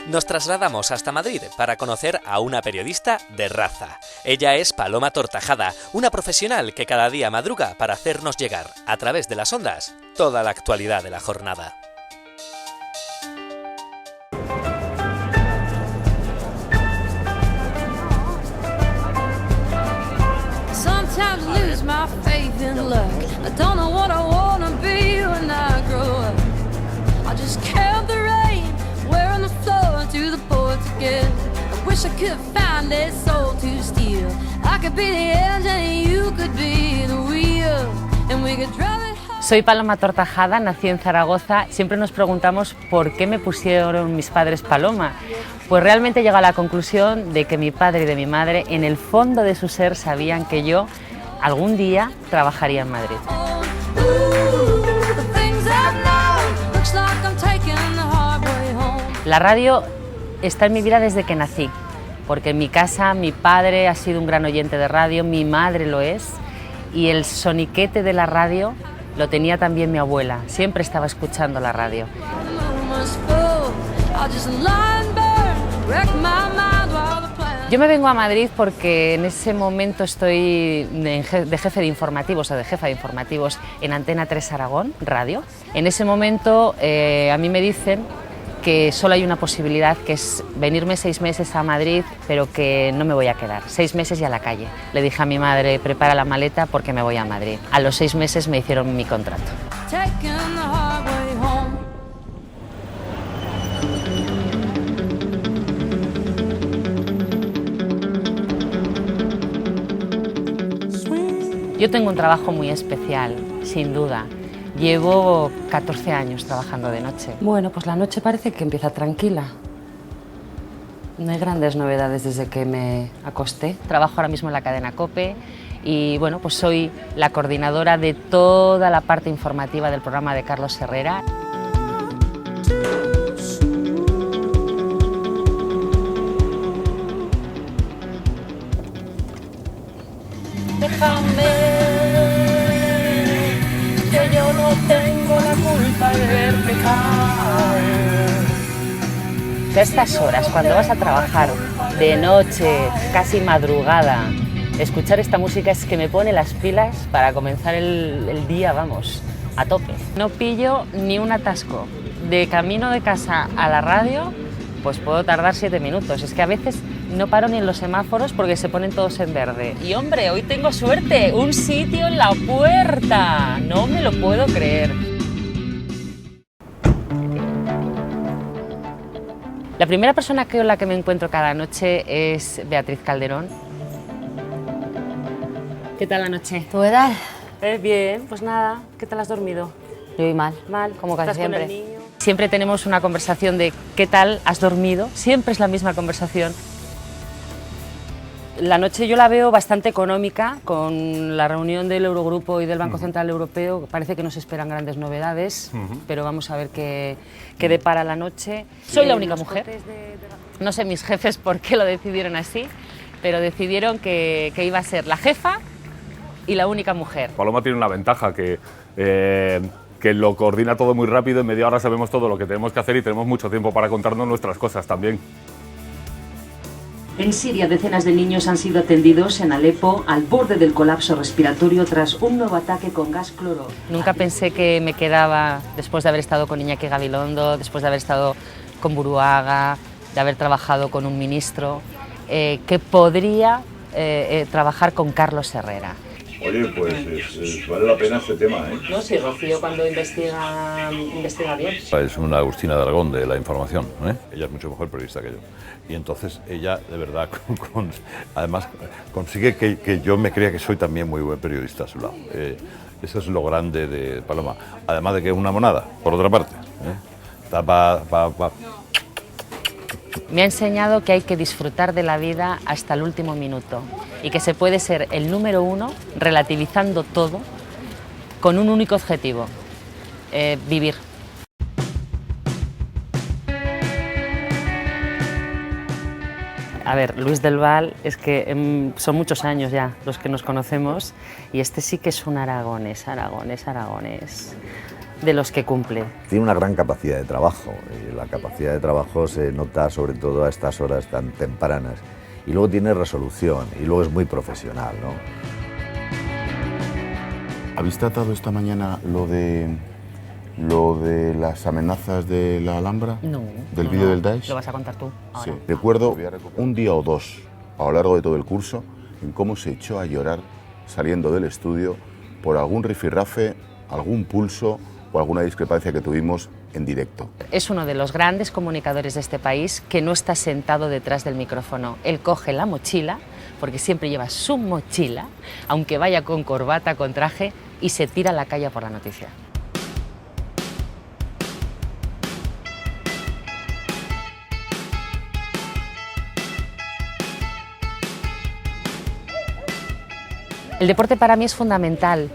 Nos trasladamos hasta Madrid para conocer a una periodista de raza. Ella es Paloma Tortajada, una profesional que cada día madruga para hacernos llegar, a través de las ondas, toda la actualidad de la jornada. Soy Paloma Tortajada, nací en Zaragoza. Siempre nos preguntamos por qué me pusieron mis padres Paloma. Pues realmente he llegado a la conclusión de que mi padre y de mi madre, en el fondo de su ser, sabían que yo algún día trabajaría en Madrid. La radio está en mi vida desde que nací, porque en mi casa mi padre ha sido un gran oyente de radio, mi madre lo es, y el soniquete de la radio lo tenía también mi abuela, siempre estaba escuchando la radio. Yo me vengo a Madrid porque en ese momento estoy de jefe de informativos o de jefa de informativos en Antena 3 Aragón, radio. En ese momento a mí me dicen que solo hay una posibilidad, que es venirme 6 meses a Madrid, pero que no me voy a quedar. 6 meses y a la calle. Le dije a mi madre, prepara la maleta porque me voy a Madrid. A los 6 meses me hicieron mi contrato. Yo tengo un trabajo muy especial, sin duda. Llevo 14 años trabajando de noche. Bueno, pues la noche parece que empieza tranquila. No hay grandes novedades desde que me acosté. Trabajo ahora mismo en la cadena COPE y bueno, pues soy la coordinadora de toda la parte informativa del programa de Carlos Herrera. Déjame, que yo no tengo la culpa de verte caer. A estas horas, cuando vas a trabajar de noche, casi madrugada, escuchar esta música es que me pone las pilas para comenzar el día, vamos, a tope. No pillo ni un atasco. De camino de casa a la radio, pues puedo tardar 7 minutos. Es que a veces no paro ni en los semáforos porque se ponen todos en verde. Y hombre, hoy tengo suerte, un sitio en la puerta. No me lo puedo creer. La primera persona con la que me encuentro cada noche es Beatriz Calderón. ¿Qué tal la noche? ¿Tú qué tal? Bien, pues nada. ¿Qué tal has dormido? Yo voy mal. Mal, como casi siempre. Con el niño. Siempre tenemos una conversación de ¿qué tal has dormido? Siempre es la misma conversación. La noche yo la veo bastante económica, con la reunión del Eurogrupo y del Banco Central Europeo. Parece que nos esperan grandes novedades, pero vamos a ver qué depara la noche. Soy la única mujer. No sé mis jefes por qué lo decidieron así, pero decidieron que iba a ser la jefa y la única mujer. Paloma tiene una ventaja, que lo coordina todo muy rápido. En media hora sabemos todo lo que tenemos que hacer y tenemos mucho tiempo para contarnos nuestras cosas también. En Siria, decenas de niños han sido atendidos en Alepo al borde del colapso respiratorio tras un nuevo ataque con gas cloro. Nunca pensé que me quedaba, después de haber estado con Iñaki Gabilondo, después de haber estado con Buruaga, de haber trabajado con un ministro, que podría trabajar con Carlos Herrera. Oye, pues vale la pena este tema, ¿eh? No, sí, Rocío cuando investiga bien. Es una Agustina de Aragón de la información, ¿eh? Ella es mucho mejor periodista que yo. Y entonces ella, de verdad, además consigue que yo me crea que soy también muy buen periodista a su lado. Eso es lo grande de Paloma. Además de que es una monada, por otra parte. Me ha enseñado que hay que disfrutar de la vida hasta el último minuto y que se puede ser el número uno relativizando todo con un único objetivo, vivir. A ver, Luis del Val, es que son muchos años ya los que nos conocemos y este sí que es un aragonés. de los que cumple. Tiene una gran capacidad de trabajo, y la capacidad de trabajo se nota sobre todo a estas horas tan tempranas. Y luego tiene resolución, y luego es muy profesional, ¿no? ¿Habéis tratado esta mañana lo de las amenazas de la Alhambra? No. ¿Del vídeo del Daesh? Lo vas a contar tú ahora. Sí. Recuerdo un día o dos a lo largo de todo el curso en cómo se echó a llorar saliendo del estudio por algún rifirrafe, algún pulso o alguna discrepancia que tuvimos en directo. Es uno de los grandes comunicadores de este país que no está sentado detrás del micrófono. Él coge la mochila, porque siempre lleva su mochila, aunque vaya con corbata, con traje, y se tira a la calle por la noticia. El deporte para mí es fundamental,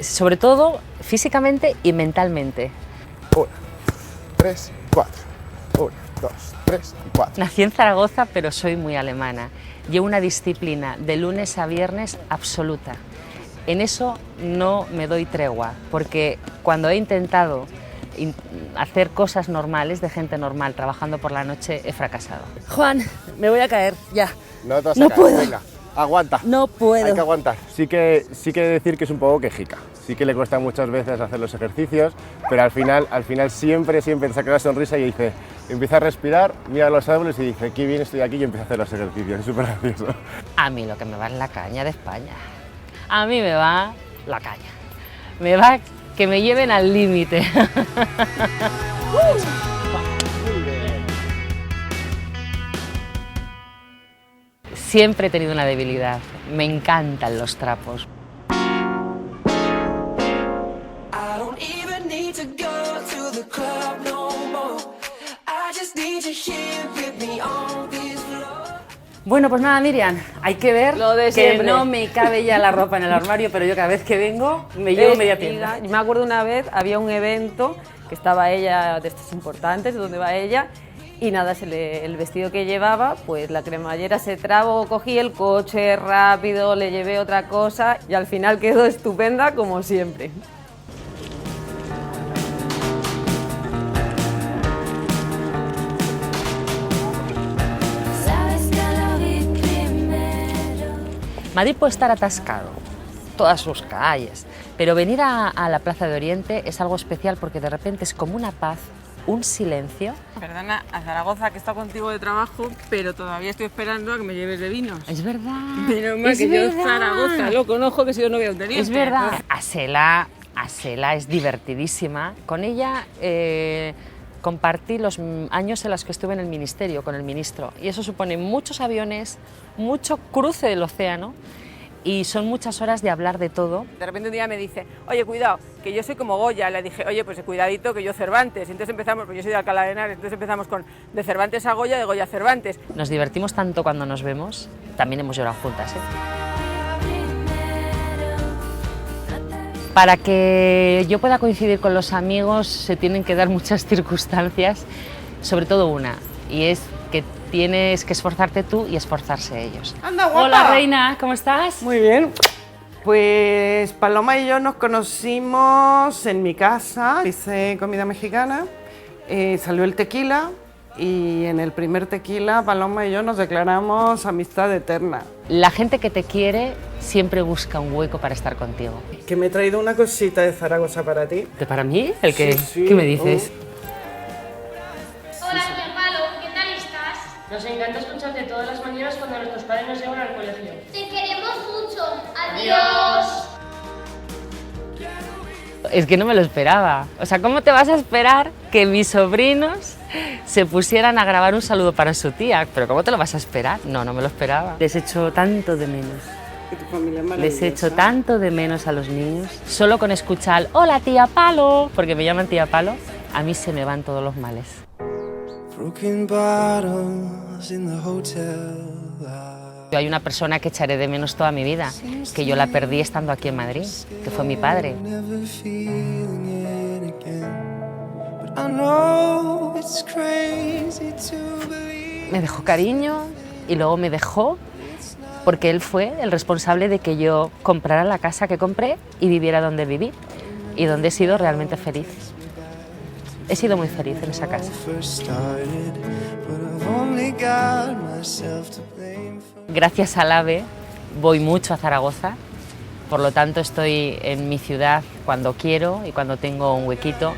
sobre todo físicamente y mentalmente. 1, 3, 4. 1, 2, 3 y 4. Nací en Zaragoza, pero soy muy alemana. Llevo una disciplina de lunes a viernes absoluta. En eso no me doy tregua, porque cuando he intentado hacer cosas normales, de gente normal, trabajando por la noche, he fracasado. Juan, me voy a caer, ya. No te vas a No caer, puedo. venga, aguanta. No puedo. Hay que aguantar. Sí que decir que es un poco quejica. Sí que le cuesta muchas veces hacer los ejercicios, pero al final siempre te saca la sonrisa y dice, empieza a respirar, mira los árboles y dice, qué bien estoy aquí, y empieza a hacer los ejercicios. Es súper gracioso. A mí lo que me va es la caña de España. A mí me va la caña. Me va que me lleven al límite. Siempre he tenido una debilidad. Me encantan los trapos. Bueno, pues nada, Miriam, hay que ver Lo de que siempre. no me cabe ya la ropa en el armario, pero yo cada vez que vengo me llevo media tienda. Me acuerdo una vez, había un evento que estaba ella, de estos importantes, donde va ella, y nada, el vestido que llevaba, pues la cremallera se trabó, cogí el coche rápido, le llevé otra cosa y al final quedó estupenda como siempre. Madrid puede estar atascado, todas sus calles, pero venir a la Plaza de Oriente es algo especial porque de repente es como una paz, un silencio. Perdona, a Zaragoza, que está contigo de trabajo, pero todavía estoy esperando a que me lleves de vinos. Es verdad. Menos mal es que verdad. yo Zaragoza lo conozco, que si yo no voy a un teniente. Es verdad. Asela es divertidísima. Con ella compartí los años en los que estuve en el ministerio con el ministro y eso supone muchos aviones, mucho cruce del océano y son muchas horas de hablar de todo. De repente un día me dice, oye, cuidado, que yo soy como Goya. Le dije, oye, pues cuidadito, que yo Cervantes. Entonces empezamos, pues yo soy de Alcalá de Henares, entonces empezamos con de Cervantes a Goya, de Goya a Cervantes. Nos divertimos tanto cuando nos vemos, también hemos llorado juntas, ¿eh? Para que yo pueda coincidir con los amigos se tienen que dar muchas circunstancias, sobre todo una, y es que tienes que esforzarte tú y esforzarse ellos. ¡Anda, guapa! Hola, reina, ¿cómo estás? Muy bien. Pues Paloma y yo nos conocimos en mi casa, hice comida mexicana, salió el tequila y en el primer tequila Paloma y yo nos declaramos amistad eterna. La gente que te quiere siempre busca un hueco para estar contigo. Que me he traído una cosita de Zaragoza para ti. ¿De para mí? ¿El qué? Sí, sí. ¿Qué me dices? Hola, señor Palo, ¿qué tal estás? Nos encanta escucharte todas las mañanas cuando nuestros padres nos llevan al colegio. Te queremos mucho. Adiós. Es que no me lo esperaba. O sea, ¿cómo te vas a esperar que mis sobrinos se pusieran a grabar un saludo para su tía? ¿Pero cómo te lo vas a esperar? No, no me lo esperaba. Les echo tanto de menos. Que tu familia es Les maravillosa. echo tanto de menos a los niños. Solo con escuchar, hola tía Palo, porque me llaman tía Palo, a mí se me van todos los males. Yo hay una persona que echaré de menos toda mi vida, que yo la perdí estando aquí en Madrid, que fue mi padre. Me dejó cariño y luego me dejó porque él fue el responsable de que yo comprara la casa que compré y viviera donde viví. y donde he sido realmente feliz. He sido muy feliz en esa casa. Gracias al AVE voy mucho a Zaragoza, por lo tanto estoy en mi ciudad cuando quiero y cuando tengo un huequito.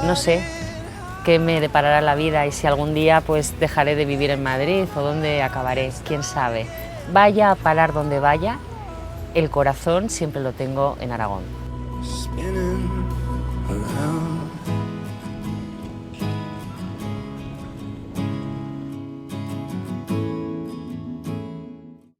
No sé qué me deparará la vida y si algún día pues dejaré de vivir en Madrid o dónde acabaré, quién sabe. Vaya a parar donde vaya, el corazón siempre lo tengo en Aragón.